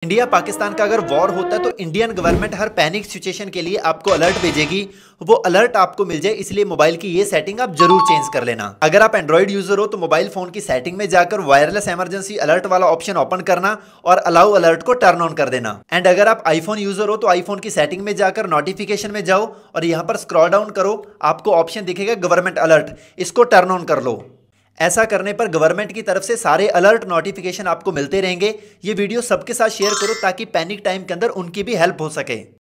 India Pakistan का अगर war होता है तो इंडियन गवर्नमेंट हर पैनिक सिचुएशन के लिए आपको अलर्ट भेजेगी। वो अलर्ट आपको मिल जाए इसलिए मोबाइल की ये सेटिंग आप जरूर चेंज कर लेना। अगर आप एंड्रॉइड यूजर हो तो मोबाइल फोन की सेटिंग में जाकर वायरलेस इमरजेंसी अलर्ट वाला ऑप्शन ओपन करना और अलाउ अलर्ट को टर्न ऑन कर देना। एंड अगर आप आईफोन यूजर हो तो आईफोन की सेटिंग में जाकर नोटिफिकेशन में जाओ और यहाँ पर स्क्रॉल डाउन करो, आपको ऑप्शन दिखेगा गवर्नमेंट अलर्ट, इसको टर्न ऑन कर लो। ऐसा करने पर गवर्नमेंट की तरफ से सारे अलर्ट नोटिफिकेशन आपको मिलते रहेंगे। ये वीडियो सबके साथ शेयर करो ताकि पैनिक टाइम के अंदर उनकी भी हेल्प हो सके।